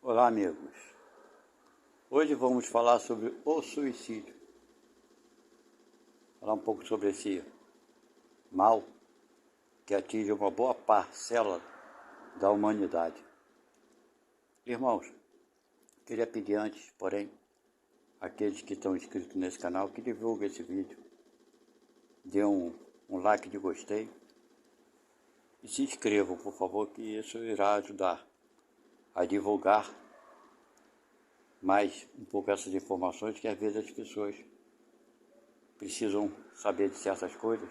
Olá, amigos. Hoje vamos falar sobre o suicídio. Falar um pouco sobre esse mal que atinge uma boa parcela da humanidade. Irmãos, queria pedir antes, porém, aqueles que estão inscritos nesse canal, que divulguem esse vídeo. Dê um like de gostei. E se inscrevam, por favor, que isso irá ajudar a divulgar mais um pouco essas informações, que às vezes as pessoas precisam saber de certas coisas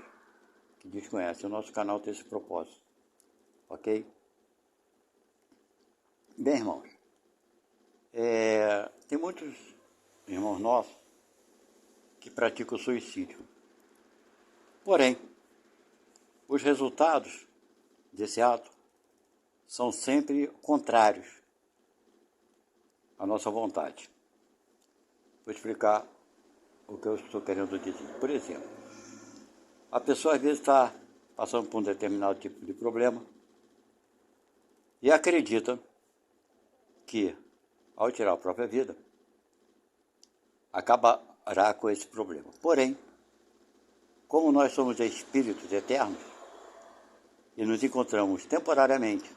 que desconhecem. O nosso canal tem esse propósito, ok? Bem, irmãos, tem muitos irmãos nossos que praticam suicídio. Porém, os resultados desse ato são sempre contrários à nossa vontade. Vou explicar o que eu estou querendo dizer. Por exemplo, a pessoa às vezes está passando por um determinado tipo de problema e acredita que, ao tirar a própria vida, acabará com esse problema. Porém, como nós somos espíritos eternos e nos encontramos temporariamente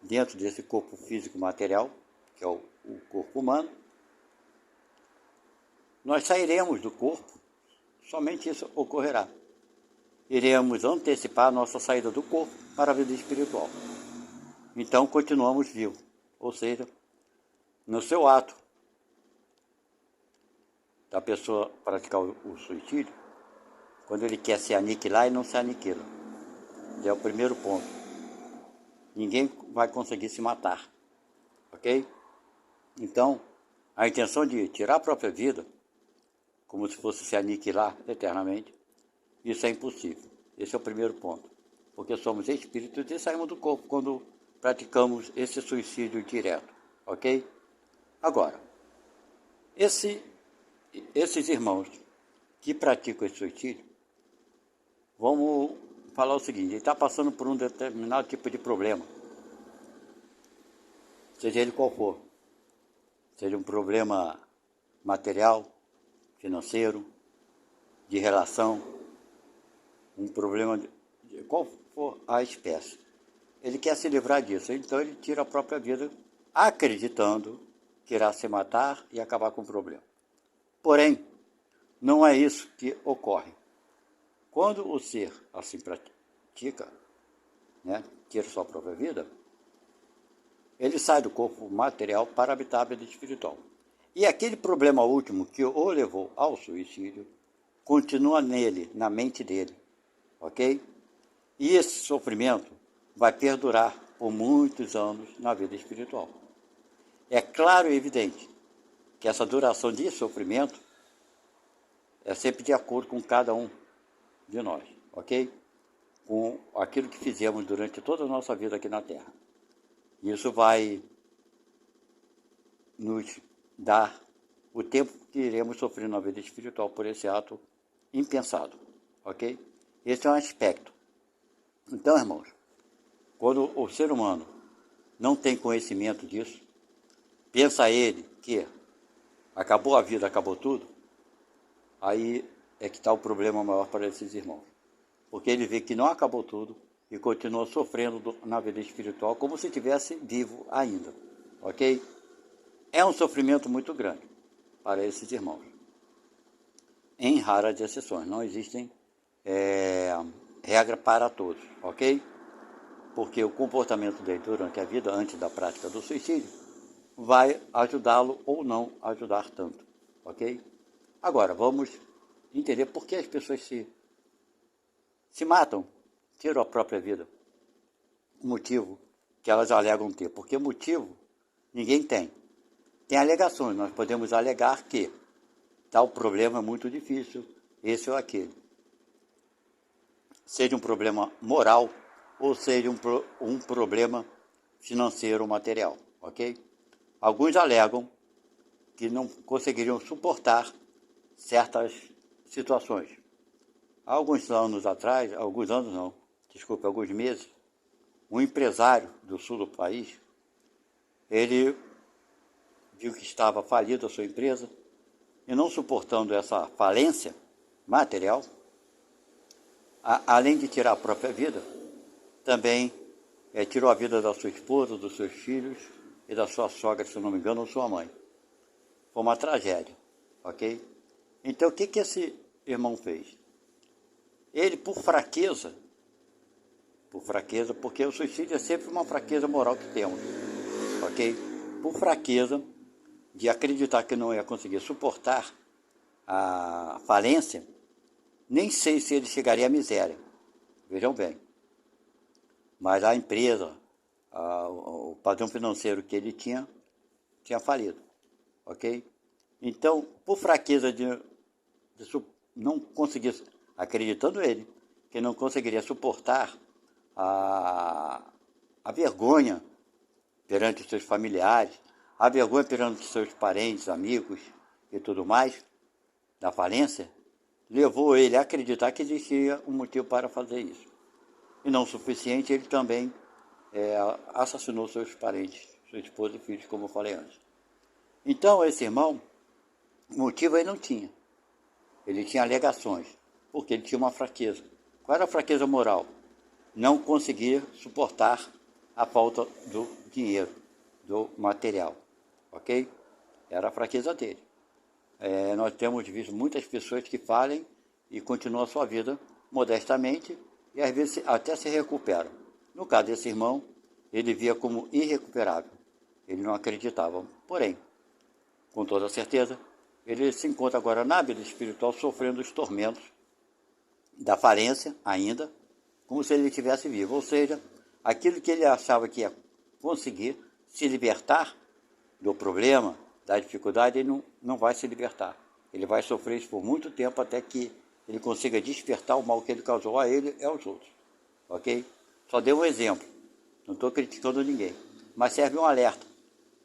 dentro desse corpo físico material, que é o corpo humano, nós sairemos do corpo, somente isso ocorrerá. Iremos antecipar a nossa saída do corpo para a vida espiritual. Então continuamos vivos, ou seja, no seu ato da pessoa praticar o suicídio, quando ele quer se aniquilar e não se aniquila. Já é o primeiro ponto. Ninguém vai conseguir se matar, ok? Então, a intenção de tirar a própria vida, como se fosse se aniquilar eternamente, isso é impossível. Esse é o primeiro ponto. Porque somos espíritos e saímos do corpo quando praticamos esse suicídio direto, ok? Agora, esses irmãos que praticam esse suicídio, vamos falar o seguinte: ele está passando por um determinado tipo de problema, seja ele qual for, seja um problema material, financeiro, de relação, um problema de qual for a espécie. Ele quer se livrar disso, então ele tira a própria vida, acreditando que irá se matar e acabar com o problema. Porém, não é isso que ocorre. Quando o ser assim pratica, tira sua própria vida, ele sai do corpo material para habitar a vida espiritual. E aquele problema último que o levou ao suicídio continua nele, na mente dele, ok? E esse sofrimento vai perdurar por muitos anos na vida espiritual. É claro e evidente que essa duração de sofrimento é sempre de acordo com cada um de nós, ok? Com aquilo que fizemos durante toda a nossa vida aqui na Terra. Isso vai nos dar o tempo que iremos sofrer na vida espiritual por esse ato impensado, ok? Esse é um aspecto. Então, irmãos, quando o ser humano não tem conhecimento disso, pensa ele que acabou a vida, acabou tudo, aí é que está o problema maior para esses irmãos. Porque ele vê que não acabou tudo e continua sofrendo na vida espiritual como se estivesse vivo ainda, ok? É um sofrimento muito grande para esses irmãos. Em raras exceções, não existem regra para todos, ok? Porque o comportamento dele durante a vida, antes da prática do suicídio, vai ajudá-lo ou não ajudar tanto, ok? Agora, vamos entender por que as pessoas se matam, tiram a própria vida. O motivo que elas alegam ter, porque motivo ninguém tem. Tem alegações, nós podemos alegar que tal problema é muito difícil, esse ou aquele. Seja um problema moral ou seja um problema financeiro ou material, ok? Alguns alegam que não conseguiriam suportar certas situações. Há alguns anos atrás, alguns meses, um empresário do sul do país, ele viu que estava falida a sua empresa, e não suportando essa falência material, além de tirar a própria vida, também tirou a vida da sua esposa, dos seus filhos e da sua sogra, se não me engano, ou sua mãe. Foi uma tragédia, ok? Então, o que esse irmão fez? Ele, por fraqueza, porque o suicídio é sempre uma fraqueza moral que temos, ok? Por fraqueza de acreditar que não ia conseguir suportar a falência, nem sei se ele chegaria à miséria, vejam bem. Mas a empresa, o padrão financeiro que ele tinha falido, ok? Então, por fraqueza de não conseguir, acreditando ele, que não conseguiria suportar a vergonha perante os seus familiares, a vergonha perante os seus parentes, amigos e tudo mais, da falência, levou ele a acreditar que existia um motivo para fazer isso. E não o suficiente, ele também assassinou seus parentes, sua esposa e filhos, como eu falei antes. Então, esse irmão, motivo ele não tinha. Ele tinha alegações, porque ele tinha uma fraqueza. Qual era a fraqueza moral? Não conseguir suportar a falta do dinheiro, do material, ok? Era a fraqueza dele. Nós temos visto muitas pessoas que falem e continuam a sua vida modestamente e às vezes até se recuperam. No caso desse irmão, ele via como irrecuperável. Ele não acreditava. Porém, com toda certeza, ele se encontra agora na vida espiritual sofrendo os tormentos da falência ainda, como se ele estivesse vivo. Ou seja, aquilo que ele achava que ia conseguir se libertar do problema, da dificuldade, ele não vai se libertar. Ele vai sofrer isso por muito tempo até que ele consiga despertar o mal que ele causou a ele e aos outros. Ok? Só dei um exemplo. Não estou criticando ninguém. Mas serve um alerta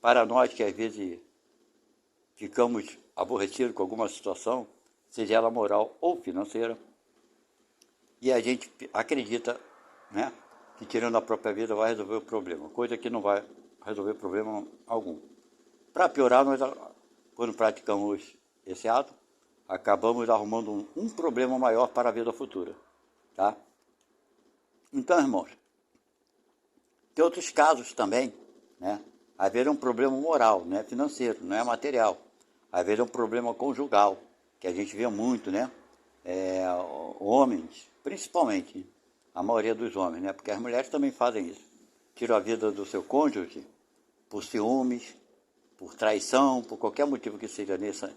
para nós que às vezes ficamos aborrecidos com alguma situação, seja ela moral ou financeira, e a gente acredita, né, que tirando a própria vida vai resolver o problema, coisa que não vai resolver problema algum. Para piorar, nós, quando praticamos esse ato, acabamos arrumando um problema maior para a vida futura. Tá? Então, irmãos, tem outros casos também, né? Haver um problema moral, não é financeiro, não é material. Haver um problema conjugal, que a gente vê muito, né? Homens, principalmente, a maioria dos homens, né? Porque as mulheres também fazem isso. Tiram a vida do seu cônjuge por ciúmes, por traição, por qualquer motivo que seja nesse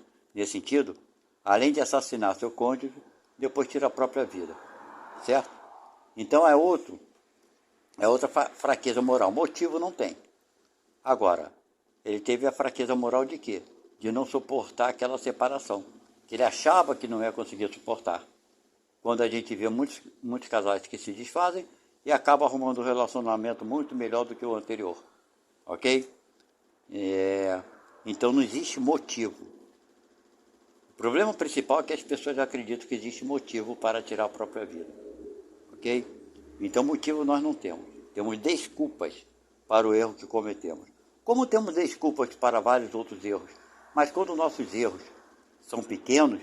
sentido, além de assassinar seu cônjuge, depois tira a própria vida, certo? Então é outra fraqueza moral. Motivo não tem. Agora, ele teve a fraqueza moral de quê? De não suportar aquela separação, que ele achava que não ia conseguir suportar. Quando a gente vê muitos casais que se desfazem e acabam arrumando um relacionamento muito melhor do que o anterior, ok? Então não existe motivo. O problema principal é que as pessoas acreditam que existe motivo para tirar a própria vida, ok? Então motivo nós não temos. Temos desculpas para o erro que cometemos. Como temos desculpas para vários outros erros, mas quando nossos erros são pequenos,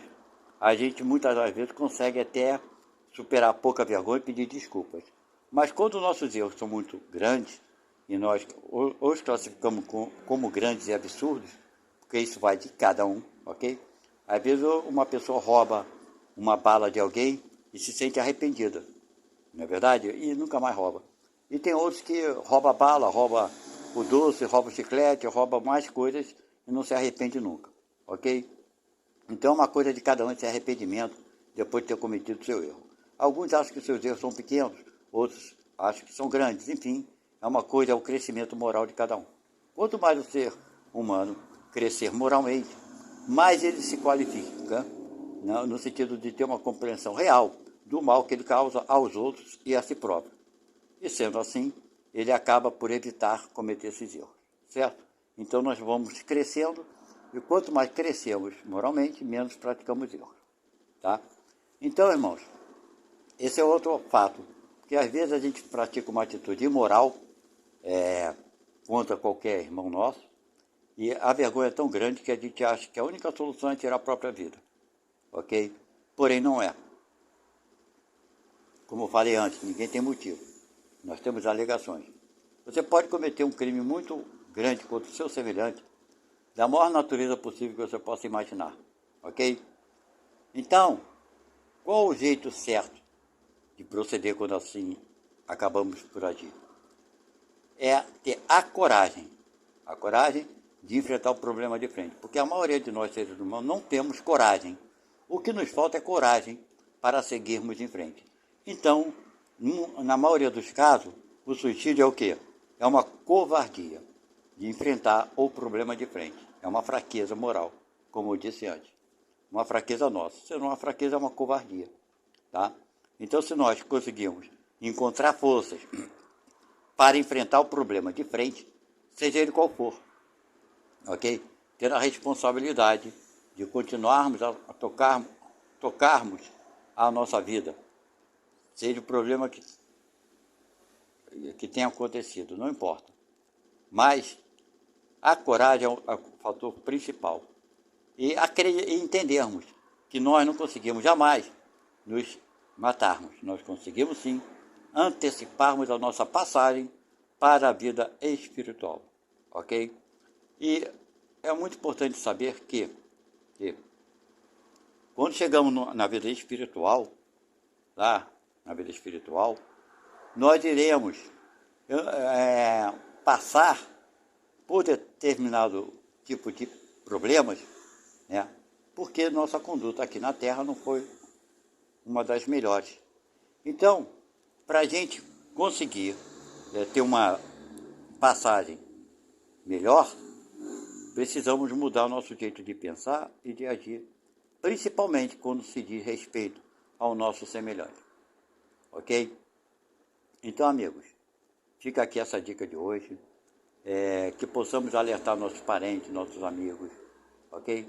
a gente muitas das vezes consegue até superar a pouca vergonha e pedir desculpas. Mas quando nossos erros são muito grandes, e nós os classificamos como grandes e absurdos, porque isso vai de cada um, ok? Às vezes uma pessoa rouba uma bala de alguém e se sente arrependida, não é verdade? E nunca mais rouba. E tem outros que roubam a bala, roubam o doce, roubam o chiclete, roubam mais coisas e não se arrepende nunca, ok? Então é uma coisa de cada um esse arrependimento depois de ter cometido o seu erro. Alguns acham que seus erros são pequenos, outros acham que são grandes, enfim, é uma coisa, é o crescimento moral de cada um. Quanto mais o ser humano crescer moralmente, mais ele se qualifica, né, no sentido de ter uma compreensão real do mal que ele causa aos outros e a si próprio. E sendo assim, ele acaba por evitar cometer esses erros, certo? Então nós vamos crescendo, e quanto mais crescemos moralmente, menos praticamos erros, tá? Então, irmãos, esse é outro fato, porque às vezes a gente pratica uma atitude imoral contra qualquer irmão nosso, E a vergonha é tão grande que a gente acha que a única solução é tirar a própria vida, ok? Porém, não é. Como eu falei antes, ninguém tem motivo. Nós temos alegações. Você pode cometer um crime muito grande contra o seu semelhante, da maior natureza possível que você possa imaginar, ok? Então, qual o jeito certo de proceder quando assim acabamos por agir? É ter a coragem de enfrentar o problema de frente, porque a maioria de nós seres humanos não temos coragem. O que nos falta é coragem para seguirmos em frente. Então, na maioria dos casos, o suicídio é o quê? É uma covardia de enfrentar o problema de frente. É uma fraqueza moral, como eu disse antes. Uma fraqueza nossa. Se não é uma fraqueza, é uma covardia. Tá? Então, se nós conseguirmos encontrar forças para enfrentar o problema de frente, seja ele qual for, ok? Ter a responsabilidade de continuarmos a tocarmos a nossa vida, seja o problema que tenha acontecido, não importa. Mas a coragem é o fator principal. E entendermos que nós não conseguimos jamais nos matarmos. Nós conseguimos sim anteciparmos a nossa passagem para a vida espiritual, ok? E é muito importante saber que quando chegamos na vida espiritual, lá na vida espiritual, nós iremos passar por determinado tipo de problemas, né? Porque nossa conduta aqui na Terra não foi uma das melhores. Então, para a gente conseguir ter uma passagem melhor, precisamos mudar o nosso jeito de pensar e de agir, principalmente quando se diz respeito ao nosso semelhante. Ok? Então, amigos, fica aqui essa dica de hoje, que possamos alertar nossos parentes, nossos amigos, ok?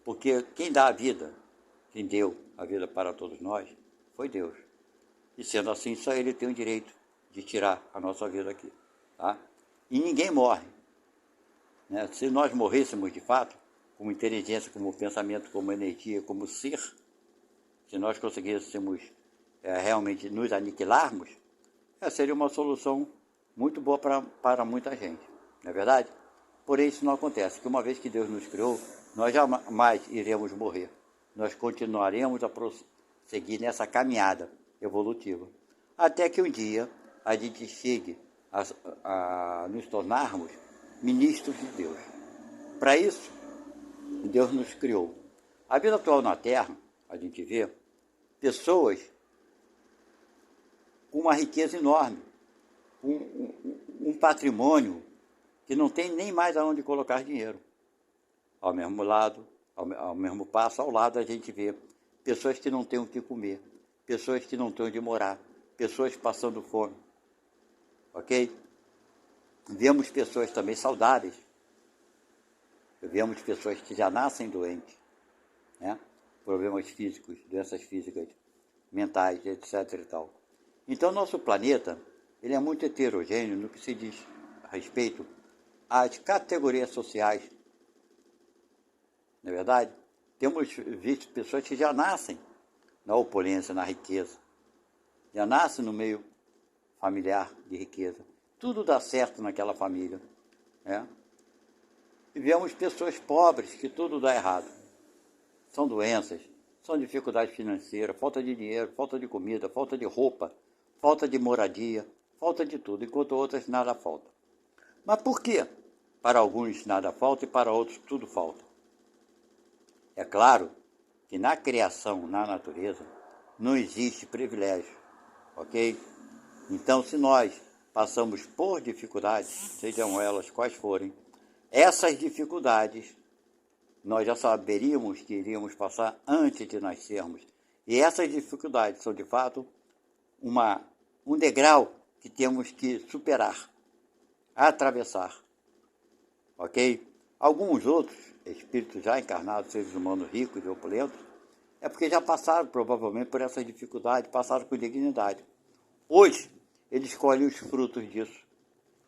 Porque quem dá a vida, quem deu a vida para todos nós, foi Deus. E sendo assim, só Ele tem o direito de tirar a nossa vida aqui, tá? E ninguém morre, né? Se nós morrêssemos de fato, como inteligência, como pensamento, como energia, como ser, se nós conseguíssemos realmente nos aniquilarmos, seria uma solução muito boa para muita gente, não é verdade? Porém, isso não acontece, que uma vez que Deus nos criou, nós jamais iremos morrer. Nós continuaremos a prosseguir nessa caminhada evolutiva, até que um dia a gente chegue a nos tornarmos ministros de Deus. Para isso, Deus nos criou. A vida atual na Terra, a gente vê pessoas com uma riqueza enorme, um patrimônio que não tem nem mais aonde colocar dinheiro. Ao mesmo lado, ao mesmo passo, ao lado a gente vê pessoas que não têm o que comer, pessoas que não têm onde morar, pessoas passando fome, ok? Vemos pessoas também saudáveis, vemos pessoas que já nascem doentes, né? Problemas físicos, doenças físicas, mentais, etc. e tal. Então, nosso planeta ele é muito heterogêneo no que se diz a respeito às categorias sociais. Não é verdade? Temos visto pessoas que já nascem na opulência, na riqueza, já nascem no meio familiar de riqueza. Tudo dá certo naquela família, né? E vemos pessoas pobres que tudo dá errado. São doenças, são dificuldades financeiras, falta de dinheiro, falta de comida, falta de roupa, falta de moradia, falta de tudo, enquanto outras nada falta. Mas por quê? Para alguns nada falta e para outros tudo falta. É claro que na criação, na natureza, não existe privilégio, ok? Então, se nós passamos por dificuldades, sejam elas quais forem, essas dificuldades nós já saberíamos que iríamos passar antes de nascermos. E essas dificuldades são, de fato, um degrau que temos que superar, atravessar, ok? Alguns outros espíritos já encarnados, seres humanos ricos e opulentos, é porque já passaram provavelmente por essas dificuldades, passaram com dignidade. Hoje, eles colhem os frutos disso.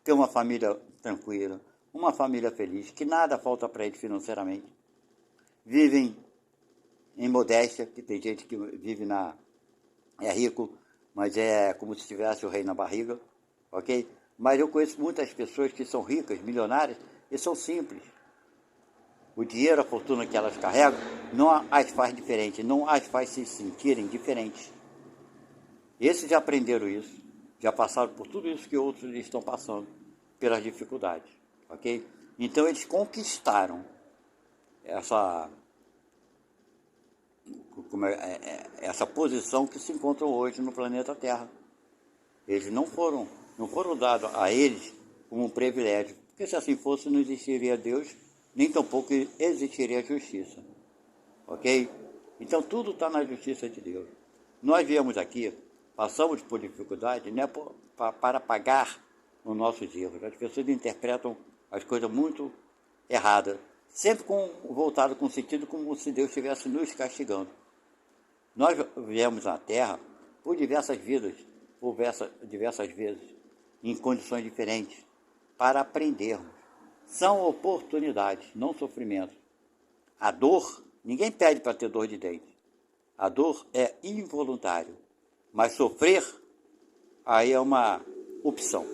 Ter uma família tranquila, uma família feliz, que nada falta para eles financeiramente. Vivem em modéstia, que tem gente que vive é rico, mas é como se tivesse o rei na barriga, ok? Mas eu conheço muitas pessoas que são ricas, milionárias, e são simples. O dinheiro, a fortuna que elas carregam, não as faz diferentes, não as faz se sentirem diferentes. Esses já aprenderam isso, já passaram por tudo isso que outros estão passando, pelas dificuldades, ok? Então eles conquistaram essa posição que se encontram hoje no planeta Terra. Eles não foram dados a eles como um privilégio, porque se assim fosse não existiria Deus, nem tampouco existiria a justiça, ok? Então tudo está na justiça de Deus. Nós viemos aqui, passamos por dificuldade, né, para pagar os nossos erros. As pessoas interpretam as coisas muito erradas, sempre voltado com o sentido como se Deus estivesse nos castigando. Nós viemos à Terra por diversas vidas, por diversas vezes, em condições diferentes, para aprendermos. São oportunidades, não sofrimentos. A dor, ninguém pede para ter dor de dente. A dor é involuntário, mas sofrer, aí é uma opção.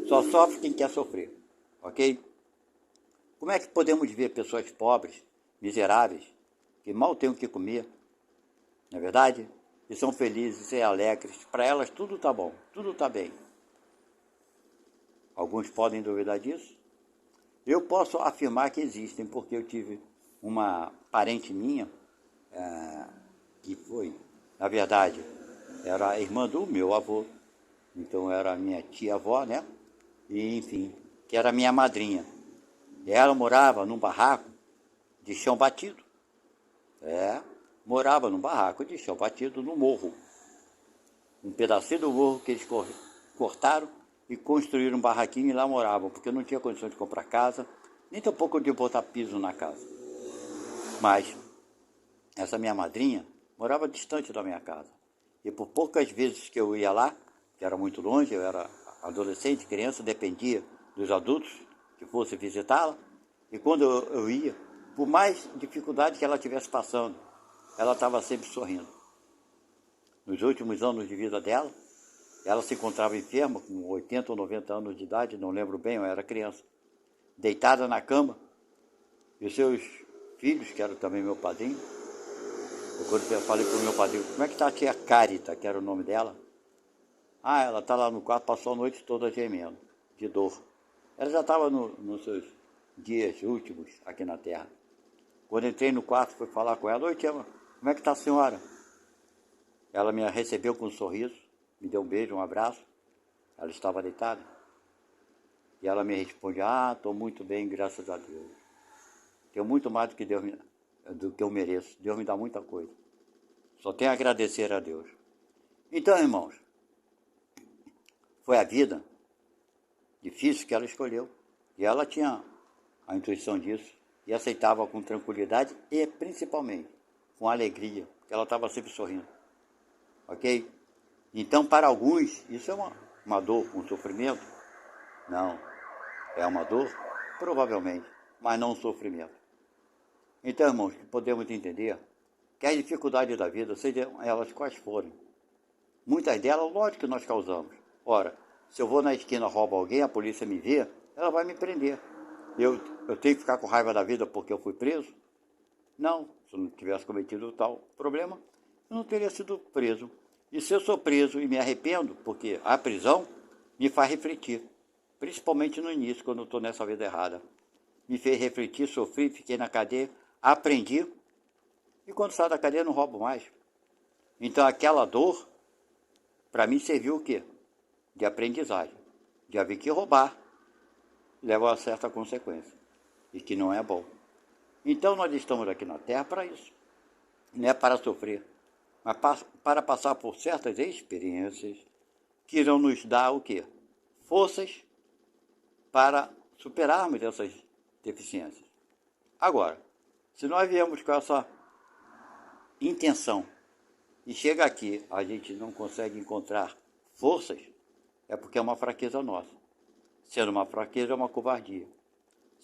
Só sofre quem quer sofrer, ok? Como é que podemos ver pessoas pobres, miseráveis, que mal têm o que comer, não é verdade? E são felizes e alegres. Para elas tudo está bom, tudo está bem. Alguns podem duvidar disso. Eu posso afirmar que existem, porque eu tive uma parente minha, que foi, na verdade, era a irmã do meu avô, então era a minha tia-avó, né? E, enfim, que era minha madrinha. E ela morava num barraco de chão batido. Morava num barraco de chão batido no morro. Um pedacinho do morro que eles cortaram e construíram um barraquinho e lá moravam, porque não tinha condição de comprar casa, nem tampouco de botar piso na casa. Mas essa minha madrinha morava distante da minha casa. E por poucas vezes que eu ia lá, que era muito longe, eu era adolescente, criança, dependia dos adultos que fossem visitá-la. E quando eu ia, por mais dificuldade que ela estivesse passando, ela estava sempre sorrindo. Nos últimos anos de vida dela, ela se encontrava enferma, com 80 ou 90 anos de idade, não lembro bem, eu era criança, deitada na cama, e os seus filhos, que eram também meu padrinho, quando eu falei para o meu padrinho, como é que está a tia Carita, que era o nome dela? Ah, ela está lá no quarto, passou a noite toda gemendo, de dor. Ela já estava nos seus dias últimos aqui na Terra. Quando entrei no quarto, fui falar com ela, oi tia, como é que está a senhora? Ela me recebeu com um sorriso, me deu um beijo, um abraço. Ela estava deitada. E ela me responde, estou muito bem, graças a Deus. Tenho muito mais do que eu mereço. Deus me dá muita coisa. Só tenho a agradecer a Deus. Então, irmãos, foi a vida difícil que ela escolheu. E ela tinha a intuição disso. E aceitava com tranquilidade e, principalmente, com alegria. Porque ela estava sempre sorrindo. Ok? Então, para alguns, isso é uma dor, um sofrimento? Não. É uma dor? Provavelmente, mas não um sofrimento. Então, irmãos, podemos entender que as dificuldades da vida, sejam elas quais forem, muitas delas, lógico que nós causamos. Ora, se eu vou na esquina roubo alguém, a polícia me vê, ela vai me prender. Eu tenho que ficar com raiva da vida porque eu fui preso? Não, se eu não tivesse cometido tal problema, eu não teria sido preso. E se eu sou preso e me arrependo, porque a prisão me faz refletir, principalmente no início, quando eu estou nessa vida errada. Me fez refletir, sofri, fiquei na cadeia, aprendi, e quando saio da cadeia não roubo mais. Então aquela dor, para mim serviu o quê? De aprendizagem. Já vi que roubar leva a certa consequência, e que não é bom. Então nós estamos aqui na Terra para isso. Não é para sofrer, mas para passar por certas experiências que irão nos dar o quê? Forças para superarmos essas deficiências. Agora, se nós viemos com essa intenção e chega aqui, a gente não consegue encontrar forças, é porque é uma fraqueza nossa. Sendo uma fraqueza, é uma covardia.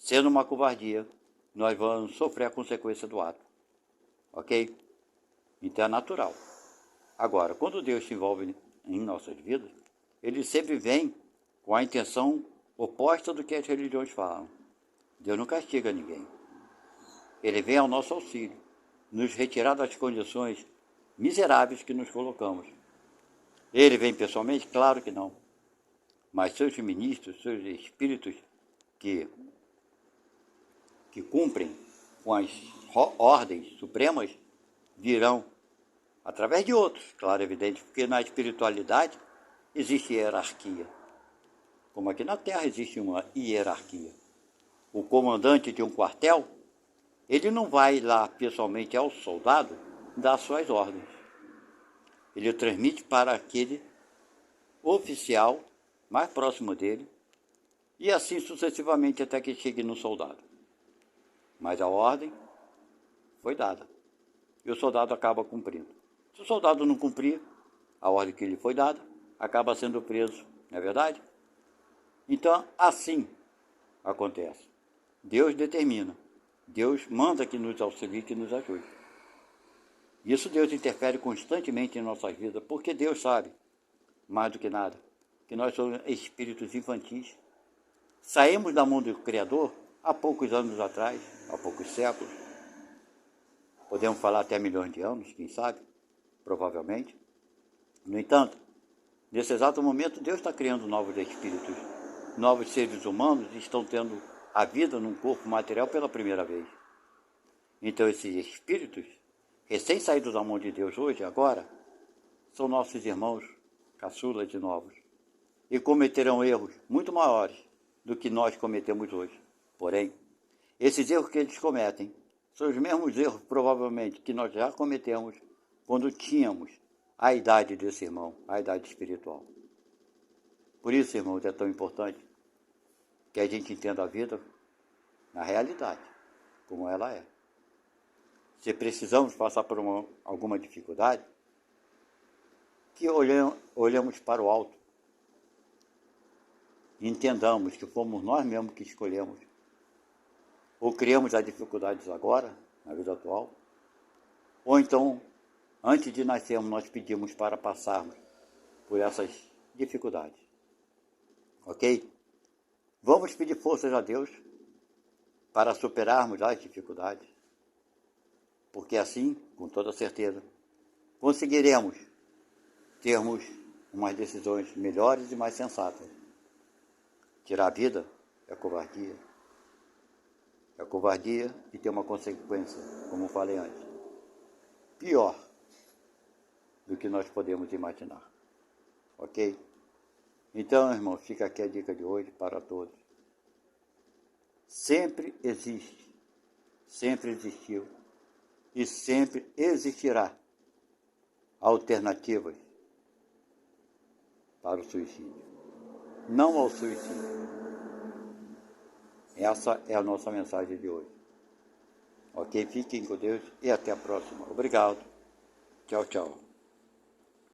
sendo uma covardia, nós vamos sofrer a consequência do ato. Ok? Então é natural. Agora, quando Deus se envolve em nossas vidas, Ele sempre vem com a intenção oposta do que as religiões falam. Deus não castiga ninguém. Ele vem ao nosso auxílio, nos retirar das condições miseráveis que nos colocamos. Ele vem pessoalmente? Claro que não. Mas seus ministros, seus espíritos que cumprem com as ordens supremas, virão através de outros, claro, evidente, porque na espiritualidade existe hierarquia. Como aqui na Terra existe uma hierarquia. O comandante de um quartel, ele não vai lá pessoalmente ao soldado dar suas ordens. Ele transmite para aquele oficial mais próximo dele, e assim sucessivamente até que chegue no soldado. Mas a ordem foi dada, e o soldado acaba cumprindo. Se o soldado não cumprir a ordem que lhe foi dada, acaba sendo preso, não é verdade? Então, assim acontece. Deus determina, Deus manda que nos auxilie, que nos ajude. Isso Deus interfere constantemente em nossas vidas, porque Deus sabe, mais do que nada, que nós somos espíritos infantis. Saímos da mão do Criador há poucos anos atrás, há poucos séculos. Podemos falar até milhões de anos, quem sabe, provavelmente. No entanto, nesse exato momento, Deus está criando novos espíritos, novos seres humanos estão tendo a vida num corpo material pela primeira vez. Então, esses espíritos, recém-saídos da mão de Deus hoje, agora, são nossos irmãos caçulas de novos, e cometerão erros muito maiores do que nós cometemos hoje. Porém, esses erros que eles cometem são os mesmos erros, provavelmente, que nós já cometemos quando tínhamos a idade desse irmão, a idade espiritual. Por isso, irmãos, é tão importante que a gente entenda a vida na realidade, como ela é. Se precisamos passar por alguma dificuldade, que olhemos para o alto e entendamos que fomos nós mesmos que escolhemos. Ou criamos as dificuldades agora, na vida atual, ou então, antes de nascermos, nós pedimos para passarmos por essas dificuldades. Ok? Vamos pedir forças a Deus para superarmos as dificuldades, porque assim, com toda certeza, conseguiremos termos umas decisões melhores e mais sensatas. Tirar a vida é covardia. É covardia e tem uma consequência, como falei antes, pior do que nós podemos imaginar. Ok? Então, irmão, fica aqui a dica de hoje para todos. Sempre existe, sempre existiu e sempre existirá alternativas para o suicídio. Não ao suicídio. Essa é a nossa mensagem de hoje. Ok? Fiquem com Deus e até a próxima. Obrigado. Tchau, tchau.